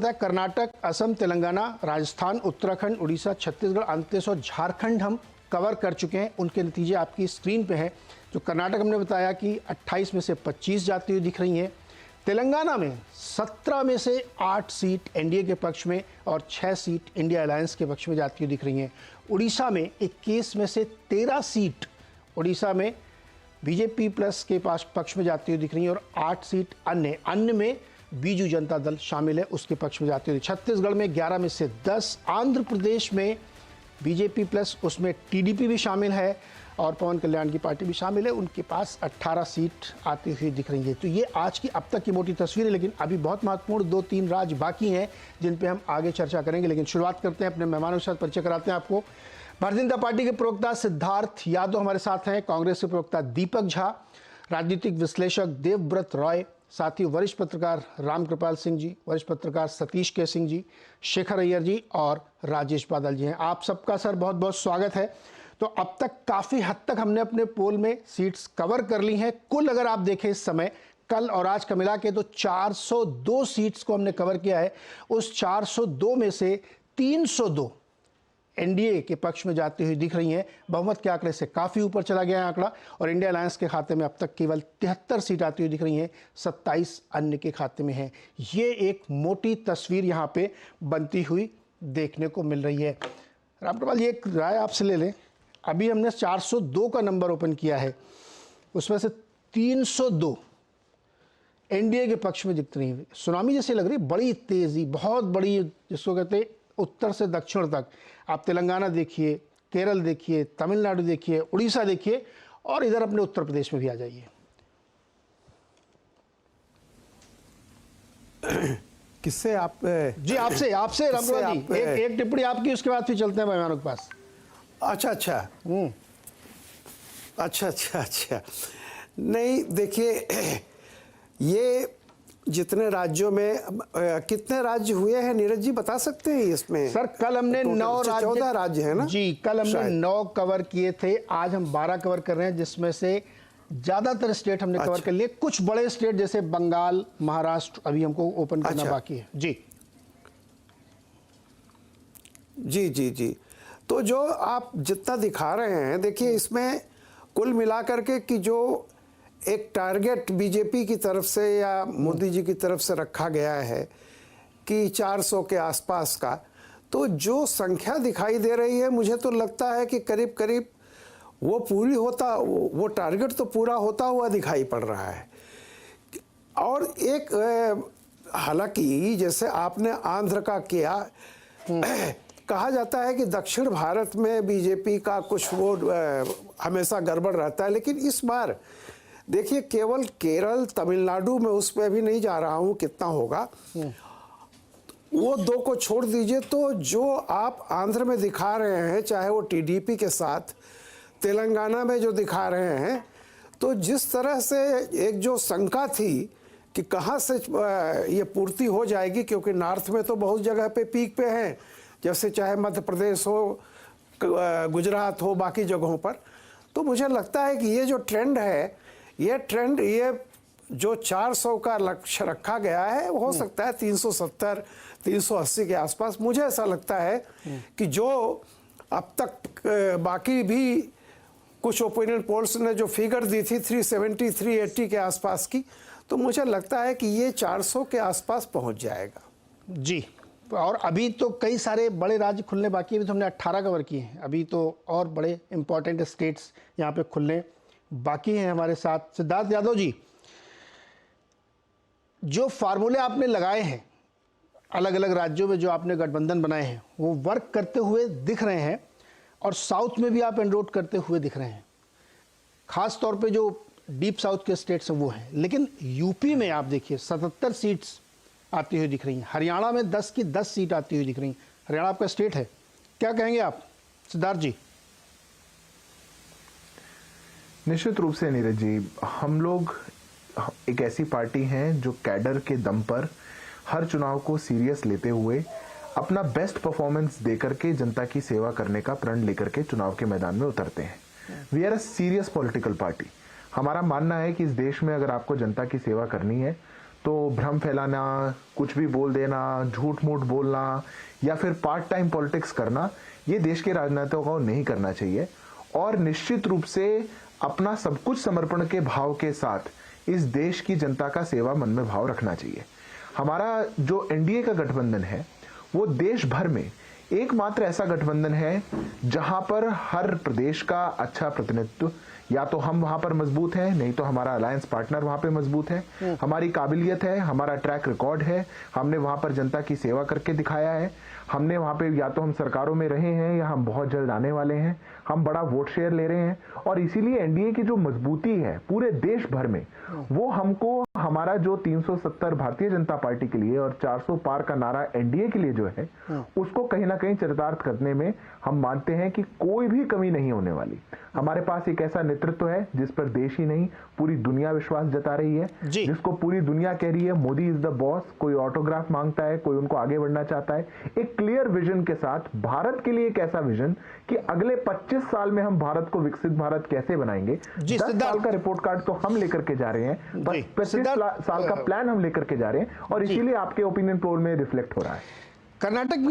बताया कर्नाटक, असम, तेलंगाना, राजस्थान, उत्तराखंड, उड़ीसा, छत्तीसगढ़, आंध्र प्रदेश और झारखंड हम कवर कर चुके हैं। उनके नतीजे आपकी स्क्रीन पे हैं। जो कर्नाटक हमने बताया कि 28 में से 25 जाती हुई दिख रही हैं। तेलंगाना में 17 में से 8 सीट एनडीए के पक्ष में और 6 सीट इंडिया अलायंस के पक्ष में जाती हुई दिख रही हैं। उड़ीसा में 21 में से 13 सीट उड़ीसा में बीजेपी प्लस के पक्ष में जाती हुई दिख रही है और 8 सीट अन्य में बीजू जनता दल शामिल है, उसके पक्ष में जाती हुई। छत्तीसगढ़ में 11 में से 10, आंध्र प्रदेश में बीजेपी प्लस उसमें टीडीपी भी शामिल है और पवन कल्याण की पार्टी भी शामिल है, उनके पास 18 सीट आती हुई दिख रही है। तो ये आज की अब तक की मोटी तस्वीर है, लेकिन अभी बहुत महत्वपूर्ण 2-3 राज्य बाकी हैं जिन पे हम आगे चर्चा करेंगे। लेकिन शुरुआत करते हैं, अपने मेहमानों के साथ परिचय कराते हैं आपको। भारतीय जनता पार्टी के प्रवक्ता सिद्धार्थ यादव हमारे साथ हैं, कांग्रेस के प्रवक्ता दीपक झा, राजनीतिक विश्लेषक देवव्रत रॉय, साथ ही वरिष्ठ पत्रकार रामकृपाल सिंह जी, वरिष्ठ पत्रकार सतीश के सिंह जी, शेखर अय्यर जी और राजेश बादल जी हैं। आप सबका सर बहुत बहुत स्वागत है। तो अब तक काफ़ी हद तक हमने अपने पोल में सीट्स कवर कर ली हैं। कुल अगर आप देखें इस समय कल और आज का मिला के तो 402 सीट्स को हमने कवर किया है। उस 402 में से 302 एनडीए के पक्ष में जाती हुई दिख रही हैं। बहुमत के आंकड़े से काफ़ी ऊपर चला गया है आंकड़ा और इंडिया अलायंस के खाते में अब तक केवल 73 सीट आती हुई दिख रही हैं, 27 अन्य के खाते में हैं। ये एक मोटी तस्वीर यहाँ पे बनती हुई देखने को मिल रही है। रामकृपाल, ये एक राय आपसे ले लें, अभी हमने 402 का नंबर ओपन किया है, उसमें से 302 एनडीए के पक्ष में दिख रही है। सुनामी जैसी लग रही, बड़ी तेज़ी, बहुत बड़ी, जिसको कहते हैं उत्तर से दक्षिण तक। आप तेलंगाना देखिए, केरल देखिए, तमिलनाडु देखिए, उड़ीसा देखिए और इधर अपने उत्तर प्रदेश में भी आ जाइए। किससे आप जी आपसे रामकृपाल जी, एक टिप्पणी आपकी, उसके बाद फिर चलते हैं मेहमानों के पास। अच्छा। नहीं, देखिए, ये जितने राज्यों में कितने राज्य हुए हैं नीरज जी बता सकते हैं इसमें? सर कल हमने 9 राज्य, 14 राज्य है ना जी, कल हमने 9 कवर किए थे, आज हम 12 कवर कर रहे हैं, जिसमें से ज्यादातर स्टेट हमने कवर कर लिए। कुछ बड़े स्टेट जैसे बंगाल, महाराष्ट्र अभी हमको ओपन करना बाकी है। जी। तो जो आप जितना दिखा रहे हैं, देखिए इसमें कुल मिलाकर के कि जो एक टारगेट बीजेपी की तरफ से या मोदी जी की तरफ से रखा गया है कि 400 के आसपास का, तो जो संख्या दिखाई दे रही है, मुझे तो लगता है कि करीब करीब वो टारगेट तो पूरा होता हुआ दिखाई पड़ रहा है। और एक हालांकि जैसे आपने आंध्र का किया, कहा जाता है कि दक्षिण भारत में बीजेपी का कुछ वो हमेशा गड़बड़ रहता है, लेकिन इस बार देखिए केवल केरल, तमिलनाडु में उस पर भी नहीं जा रहा हूँ कितना होगा, वो 2 को छोड़ दीजिए, तो जो आप आंध्र में दिखा रहे हैं, चाहे वो टीडीपी के साथ, तेलंगाना में जो दिखा रहे हैं, तो जिस तरह से एक जो शंका थी कि कहाँ से ये पूर्ति हो जाएगी, क्योंकि नॉर्थ में तो बहुत जगह पे पीक पे हैं, जैसे चाहे मध्य प्रदेश हो, गुजरात हो, बाकी जगहों पर, तो मुझे लगता है कि ये जो ट्रेंड है, ये जो 400 का लक्ष्य रखा गया है, हो सकता है 370, 380 के आसपास। मुझे ऐसा लगता है कि जो अब तक बाकी भी कुछ ओपिनियन पोल्स ने जो फिगर दी थी 370, 380 के आसपास की, तो मुझे लगता है कि ये 400 के आसपास पहुंच जाएगा। जी, और अभी तो कई सारे बड़े राज्य खुलने बाकी है, अभी तो हमने 18 कवर किए हैं, अभी तो और बड़े इंपॉर्टेंट स्टेट्स यहाँ पे खुलने बाकी हैं। हमारे साथ सिद्धार्थ यादव जी, जो फार्मूले आपने लगाए हैं अलग अलग राज्यों में, जो आपने गठबंधन बनाए हैं, वो वर्क करते हुए दिख रहे हैं और साउथ में भी आप एनरोल करते हुए दिख रहे हैं। खास तौर पे जो डीप साउथ के स्टेट्स हैं वो हैं, लेकिन यूपी में आप देखिए 77 सीट्स आती हुई दिख रही हैं, हरियाणा में 10 की 10 सीट आती हुई दिख रही हैं। हरियाणा आपका स्टेट है, क्या कहेंगे आप सिद्धार्थ जी? निश्चित रूप से नीरज जी, हम लोग एक ऐसी पार्टी हैं जो कैडर के दम पर हर चुनाव को सीरियस लेते हुए अपना बेस्ट परफॉर्मेंस देकर के जनता की सेवा करने का प्रण लेकर के चुनाव के मैदान में उतरते हैं। We are a serious political party. हमारा मानना है कि इस देश में अगर आपको जनता की सेवा करनी है तो भ्रम फैलाना, कुछ भी बोल देना, झूठ मूठ बोलना या फिर पार्ट टाइम पॉलिटिक्स करना, ये देश के राजनेताओं को नहीं करना चाहिए। और निश्चित रूप से अपना सब कुछ समर्पण के भाव के साथ इस देश की जनता का सेवा मन में भाव रखना चाहिए। हमारा जो एनडीए का गठबंधन है वो देश भर में एकमात्र ऐसा गठबंधन है जहां पर हर प्रदेश का अच्छा प्रतिनिधित्व, या तो हम वहां पर मजबूत हैं, नहीं तो हमारा अलायंस पार्टनर वहां पे मजबूत है, हमारी काबिलियत है, हमारा ट्रैक रिकॉर्ड है, हमने वहां पर जनता की सेवा करके दिखाया है, हमने वहां पे या तो हम सरकारों में रहे हैं या हम बहुत जल्द आने वाले हैं, हम बड़ा वोट शेयर ले रहे हैं। और इसीलिए एनडीए की जो मजबूती है पूरे देश भर में, वो हमको हमारा जो 370 भारतीय जनता पार्टी के लिए और 400 पार का नारा एनडीए के लिए जो है, उसको कहीं ना कहीं चरितार्थ करने में हम मानते हैं कि कोई भी कमी नहीं होने वाली। हमारे पास एक ऐसा नेतृत्व है जिस पर देश ही नहीं पूरी दुनिया विश्वास जता रही है, जिसको पूरी दुनिया कह रही है मोदी इज द बॉस। कोई ऑटोग्राफ मांगता है, कोई उनको आगे बढ़ना चाहता है, एक क्लियर विजन के साथ भारत के लिए एक ऐसा विजन कि अगले 25 साल में हम भारत को विकसित भारत कैसे बनाएंगे। 10 साल का रिपोर्ट कार्ड तो हम लेकर के जा रहे हैं, 25 साल का प्लान हम लेकर के जा रहे हैं, और इसीलिए आपके ओपिनियन पोल में रिफ्लेक्ट हो रहा है। कर्नाटक